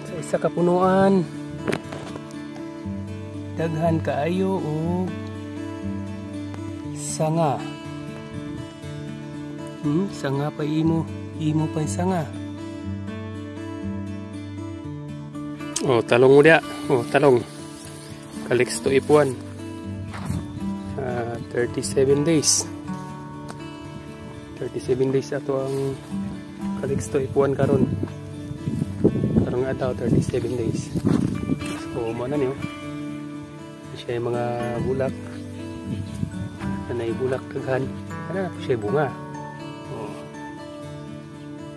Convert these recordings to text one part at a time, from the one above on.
Sa isa ka punuan, daghan kaayo og sanga. Sanga pa imo pa yung sanga. Oh, talong mo dia. Oh, talong. Calixto F1. 37 days. 37 days ato ang Calixto F1 karon. Karong adlaw 37 days. So, mo na niyo. Siya yung mga bulak. Nanay bulak daghan. Ana na siya bunga. Oh.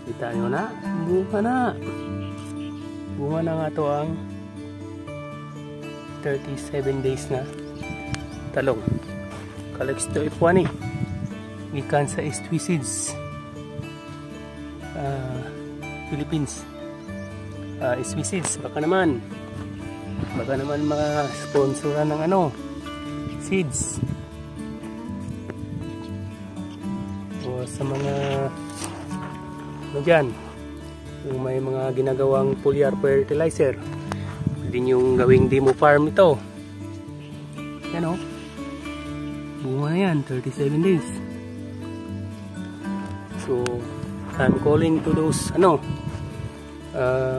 Kita niyo na, bunga na. Bunga na nga to ang 37 days na talong. Calixto F1 gikan sa Estwiseeds Philippines. Estwiseeds baka naman ma-sponsoran ng seeds o sa mga dyan yung may mga ginagawang foliar fertilizer, pwede nyong gawing demo farm ito. Yan o, bunga na yan, 37 days. So I'm calling to those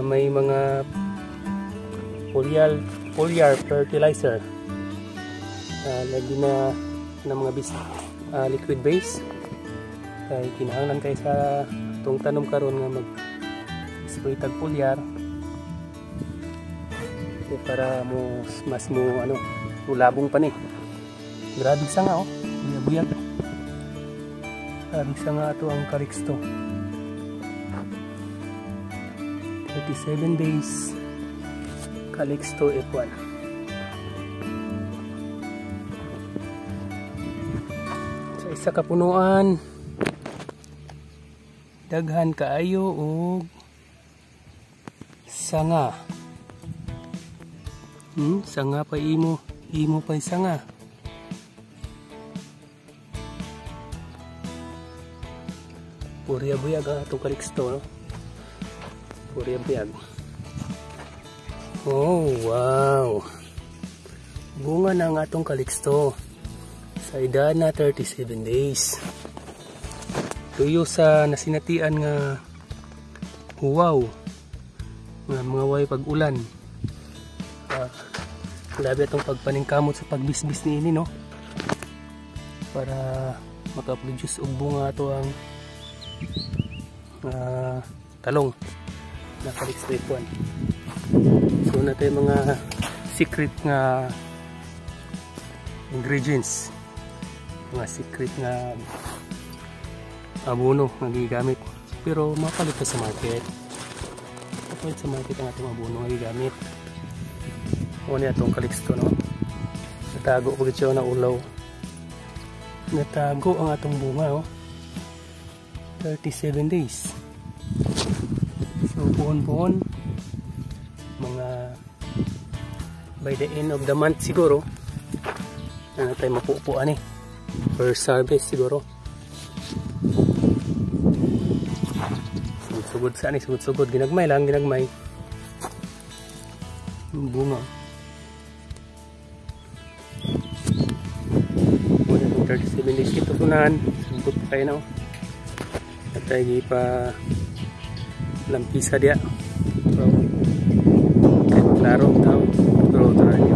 may mga foliar fertilizer lagi na ng mga liquid base kay kinahanglan kay sa itong tanom karon nga mag spray tag foliar para mas labong pa ni. Grabe sanga buyag. Grabe sanga ato ang Calixto. 37 days Calixto F1. Sa isa ka punuan, daghan kaayo og sanga. Sanga pa imo pa yung sanga. Purya buyag ang atong Calixto, no? Purya buyag. Oh, wow! Bunga na ang atong Calixto sa edad na 37 days. Tuyo sa nasinatian nga huwaw nga mga way pag-ulan. Grabe itong pagpaningkamot sa pagbisbis ni ini, no? Para makaproduce og bunga ito ang talong na Calixto F1. So na tayo mga secret nga ingredients, mga secret nga abono nga gigamit, pero mapalit sa market. Mapalit sa market ang atong abono nga gigamit. O niya itong Calixto, no? Natago pagkat siya na ulaw. Natago ang atong bunga, 37 days. So buon-buon, mga by the end of the month siguro na tayo mapupuan first harvest siguro. Sugod saan sugod ginagmay yung bunga. 37 days ito tunan, sugod pa kayo na at tayo pa lampisa dia. So, klaro tao, pero tayo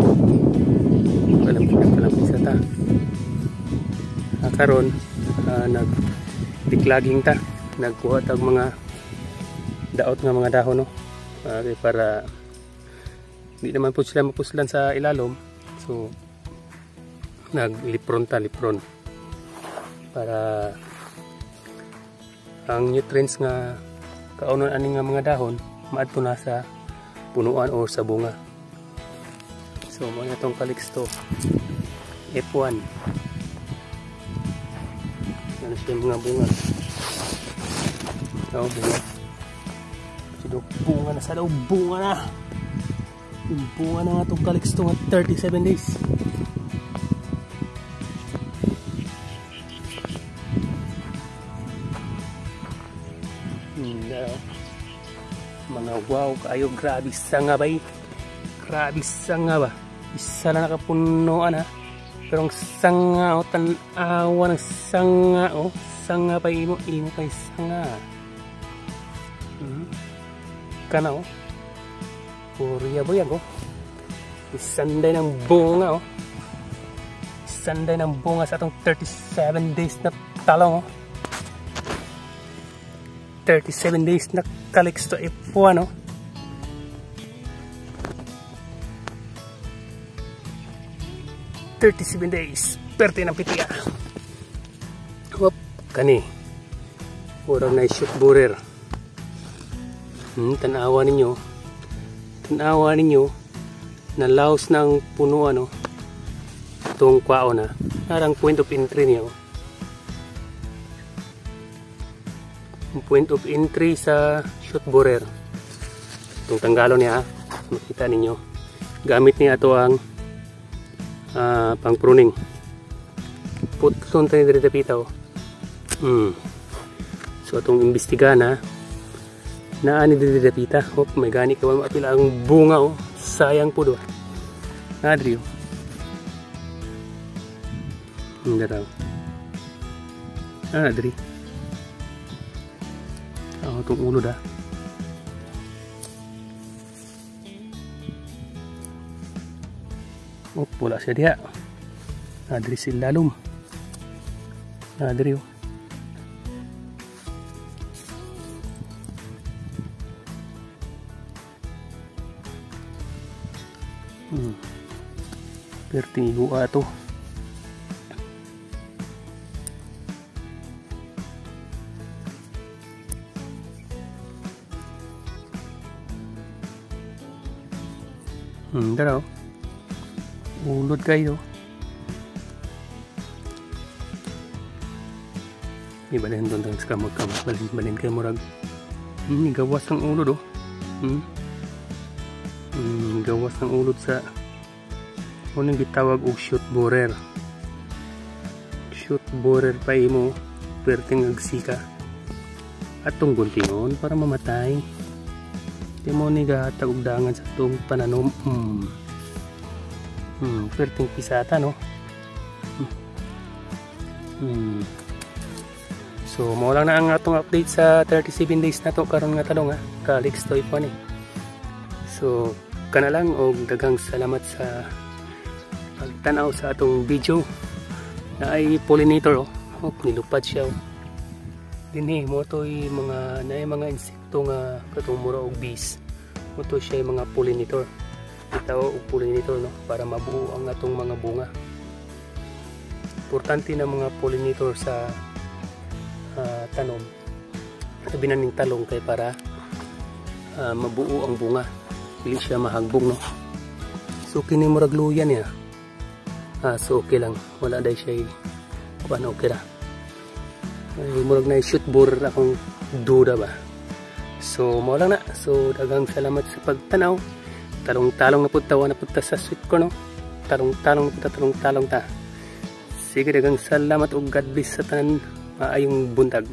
palampisa ta. Karon nagdiklaging ta, nagkuha tag mga daot nga mga dahon, no? Para di naman po sila mapuslan sa ilalom. So naglipron para ang nutrients nga kaunon ani nga mga dahon maadto na sa punuan o sa bunga. So mo na tong Calixto F1. Ano siya mga bunga. Bunga. Bunga na sa daw, bunga na. Yung bunga na nga itong Calixto nga 37 days. Mga wow kayo, grabe sanga ba eh. Grabe sanga ba. Isa lang nakapunuan ha. Pero ang sanga o, tanawa ng sanga o. Sanga pa imo kay sanga. Kana o. Purya ba yan o. Isanday ng bunga o. Isanday ng bunga sa atong 37 days na talong o. 37 days na Calixto F1 o. $37 days. Perte ng pitiya. Hop, kani. Urang na shoot borer. Tanawa ninyo. Tanawa ninyo. Nalaos ng puno ano. Itong kwao na. Parang point of entry niya o. Point of entry sa shoot borer. Itong tanggalo niya ha. Makita ninyo. Gamit niya ito ang pang pruning. Putson tayo dito pita oh. So itong imbestiga na naani dito pita. Hop, may gani ka mapila ang bunga oh. Sayang po do. Nadri oh. Hindi raw. Nadri. Itong ulo da. Oh, wala siya diha. Nadri silalom. Nadri oh. Pertigo ato. Daraw. Ulod kayo. Ibalhin doon tang kamag-kamag. Balhin kayo murag. Gawas ng ulod oh. Gawas ng ulod sa unang gitawag og shoot borer. Shoot borer pa imo. Perting agsika. At tunggol tingon para mamatay. Di mo ni gatagugdangan sa itong pananom. Perting pisata no. So mo lang na ang atong update sa 37 days na to karon nga talong ha. Calixto F1 eh. So kana lang og daghang salamat sa pagtanaw sa atong video. Na ay pollinator oh. Nilupad siya oh. Dinhi mo to'y mga insekto nga katong mura og bees. Mo to siya mga pollinator. Itaw og pollinator no para mabuo ang atong mga bunga. Importante na mga pollinator sa tanom. Sabi na ning talong kay para mabuo ang bunga. Dili siya mahagbong no. So kini murag luyan niya. So okay lang. Wala dai siya kuan okay ra. Ay murag na shoot borer akong duda ba. So mo lang na. So daghang salamat sa pagtanaw. Talong-talong na pud tawa na pud ta sa sweet corn no. Talong-talong ta. Sige daghang salamat ug God bless sa tanan maayong buntag.